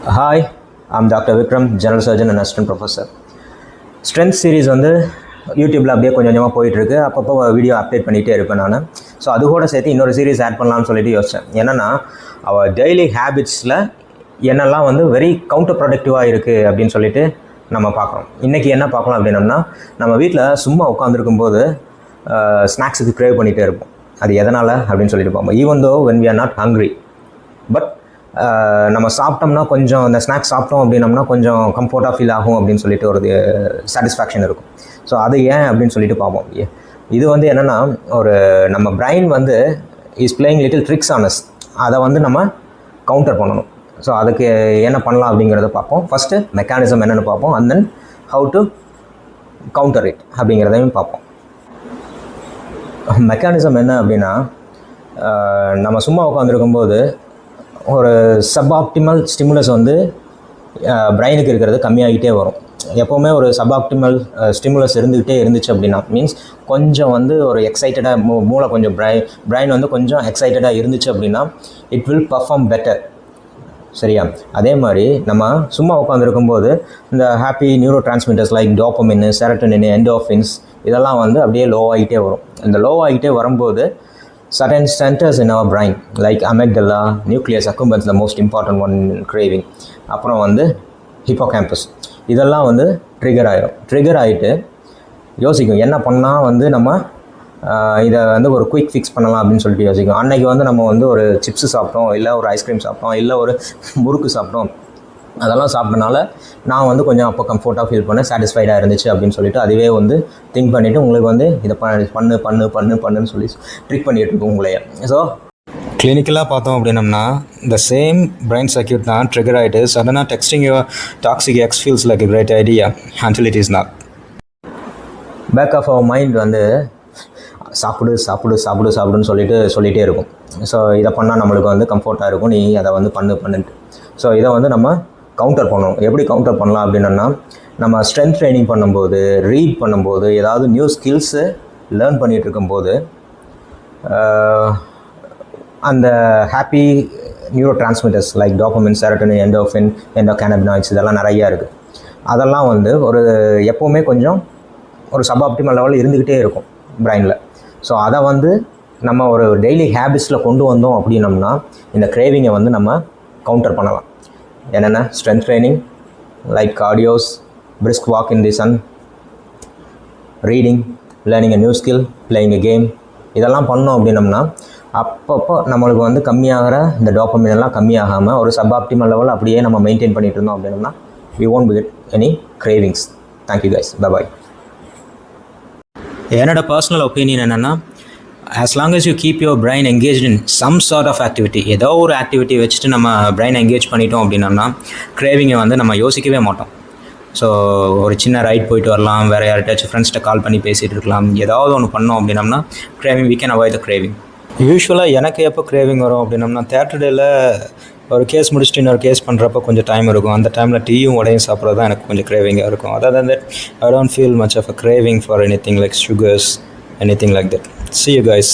Hi, I'm Dr. Vikram, General Surgeon and Assistant Professor. Strength series வந்து யூடியூப்பில் அப்படியே கொஞ்சம் கொஞ்சமாக போயிட்டுருக்கு. அப்பப்போ வீடியோ அப்டேட் பண்ணிகிட்டே இருப்பேன் நான். ஸோ அது கூட சேர்த்து இன்னொரு சீரிஸ் ஆட் பண்ணலாம்னு சொல்லிட்டு யோசித்தேன். என்னென்னா அவள் டெய்லி ஹேபிட்ஸில் என்னெல்லாம் வந்து வெரி கவுண்டர் ப்ரொடக்டிவாக இருக்குது அப்படின்னு சொல்லிட்டு நம்ம பார்க்குறோம். இன்றைக்கி என்ன பார்க்கலாம் அப்படின்னம்னா, நம்ம வீட்டில் சும்மா உட்காந்துருக்கும்போது ஸ்நாக்ஸுக்கு க்ரேவ் பண்ணிகிட்டே இருப்போம். அது எதனால் அப்படின்னு சொல்லிட்டு பார்ப்போம். Even though when we are not hungry, but நம்ம சாப்பிட்டோம்னா கொஞ்சம் இந்த ஸ்நாக்ஸ் சாப்பிட்டோம் அப்படின்னம்னா கொஞ்சம் கம்ஃபர்ட்டாக ஃபீல் ஆகும் அப்படின்னு சொல்லிட்டு ஒரு சாட்டிஸ்ஃபேக்ஷன் இருக்கும். ஸோ அது ஏன் அப்படின்னு சொல்லிட்டு பார்ப்போம். இது வந்து என்னென்னா, ஒரு நம்ம பிரைன் வந்து is playing little tricks on us. அதை வந்து நம்ம கவுண்டர் பண்ணணும். ஸோ அதுக்கு என்ன பண்ணலாம் அப்படிங்கிறத பார்ப்போம். ஃபஸ்ட்டு மெக்கானிசம் என்னென்னு பார்ப்போம், and then how to counter it அப்படிங்கிறதையும் பார்ப்போம். மெக்கானிசம் என்ன அப்படின்னா, நம்ம சும்மா உட்காந்துருக்கும்போது ஒரு சப்ஆப்டிமல் ஸ்டிமுலஸ் வந்து பிரெயினுக்கு இருக்கிறது கம்மியாகிட்டே வரும். எப்போவுமே ஒரு சப்ஆப்டிமல் ஸ்டிமுலஸ் இருந்துச்சு அப்படின்னா, மீன்ஸ் கொஞ்சம் வந்து ஒரு எக்ஸைட்டடாக மூளை கொஞ்சம் பிரெயின் வந்து கொஞ்சம் எக்ஸைட்டடாக இருந்துச்சு அப்படின்னா இட் வில் பர்ஃபார்ம் பெட்டர். சரியா? அதே மாதிரி நம்ம சும்மா உட்காந்துருக்கும்போது இந்த happy neurotransmitters like dopamine, serotonin, endorphins இதெல்லாம் வந்து அப்படியே லோ ஆகிட்டே வரும். இந்த லோ ஆகிட்டே வரும்போது certain centers in our brain like amygdala, nucleus accumbens, the most important one in craving, அப்புறம் வந்து hippocampus, இதெல்லாம் வந்து ட்ரிகர் ஆகிட்டு யோசிக்கும் என்ன பண்ணால் வந்து நம்ம இதை வந்து ஒரு குயிக் ஃபிக்ஸ் பண்ணலாம் அப்படின்னு சொல்லிட்டு யோசிக்கும். அன்றைக்கி வந்து நம்ம வந்து ஒரு சிப்ஸு சாப்பிட்டோம், இல்லை ஒரு ஐஸ்கிரீம் சாப்பிட்டோம், இல்லை ஒரு முறுக்கு சாப்பிட்டோம், அதெல்லாம் சாப்பிட்டனால நான் வந்து கொஞ்சம் அப்போ கம்ஃபர்ட்டாக ஃபீல் பண்ணேன், சாட்டிஸ்ஃபைடாக இருந்துச்சு அப்படின்னு சொல்லிட்டு அதுவே வந்து திங்க் பண்ணிவிட்டு உங்களுக்கு வந்து இதை பண்ணுன்னு சொல்லி ட்ரிக் பண்ணிகிட்டு இருக்கும் உங்களையே. ஸோ கிளினிக்கலாக பார்த்தோம் அப்படின்னம்னா இந்த சேம் பிரைன் சர்க்யூட் தான் ட்ரிகர் ஆகிட்டு சடனாக texting your toxic ex feels like a great idea until it is not. Back of our mind வந்து சாப்பிடுன்னு சொல்லிகிட்டே இருக்கும். ஸோ இதை பண்ணால் நம்மளுக்கு வந்து கம்ஃபர்ட்டாக இருக்கும், நீ அதை வந்து பண்ணுன்ட்டு. ஸோ இதை வந்து நம்ம கவுண்டர் பண்ணணும். எப்படி கவுண்டர் பண்ணலாம் அப்படின்னா, நம்ம ஸ்ட்ரென்த் ட்ரைனிங் பண்ணும்போது, ரீட் பண்ணும்போது, ஏதாவது நியூ ஸ்கில்ஸு லேர்ன் பண்ணிகிட்டு இருக்கும்போது அந்த happy neurotransmitters like dopamine, serotonin, endorphin, endocannabinoids இதெல்லாம் நிறையா இருக்குது. அதெல்லாம் வந்து ஒரு எப்போவுமே கொஞ்சம் ஒரு சப்ஆப்டிமல் லெவலில் இருந்துக்கிட்டே இருக்கும் பிரைனில். ஸோ அதை வந்து நம்ம ஒரு டெய்லி ஹேபிட்ஸில் கொண்டு வந்தோம் அப்படின்னம்னா இந்த கிரேவிங்கை வந்து நம்ம கவுண்டர் பண்ணலாம். என்னென்ன? Strength training like cardios, brisk walk in the sun, reading, learning a new skill, playing a game, இதெல்லாம் பண்ணோம் அப்படின்னம்னா அப்பப்போ நம்மளுக்கு வந்து கம்மியாகிற இந்த டோபமின் எல்லாம் கம்மியாகாமல் ஒரு சப்ஆப்டிமல் லெவல் அப்படியே நம்ம மெயின்டைன் பண்ணிகிட்டு இருந்தோம் அப்படின்னம்னா we won't get any cravings. Thank you guys. Bye-bye. என்னோட பர்சனல் ஒப்பீனியன் என்னென்னா, as long as you keep your brain engaged in some sort of activity, ஏதோ ஒரு ஆக்டிவிட்டி வச்சுட்டு நம்ம பிரெயின் என்கேஜ் பண்ணிட்டோம் அப்படின்னம்னா கிரேவிங்கை வந்து நம்ம யோசிக்கவே மாட்டோம். ஸோ ஒரு சின்ன ரைட் போயிட்டு வரலாம், வேறு யார்கிட்டயாச்சும் ஃப்ரெண்ட்ஸ்கிட்ட கால் பண்ணி பேசிகிட்டு இருக்கலாம், ஏதாவது ஒன்று பண்ணோம் அப்படின்னம்னா craving we can avoid the craving. யூஸ்வலாக எனக்கு எப்போ கிரேவிங் வரும் அப்படின்னம்னா, தேட்டர்டேயில் ஒரு கேஸ் முடிச்சுட்டு இன்னொரு கேஸ் பண்ணுறப்போ கொஞ்சம் டைம் இருக்கும். அந்த டைமில் டீயும் உடையும் சாப்பிட்றது தான் எனக்கு கொஞ்சம் கிரேவிங்காக இருக்கும். அதாவது I don't feel much of a craving for anything like sugars, anything like that. See you guys.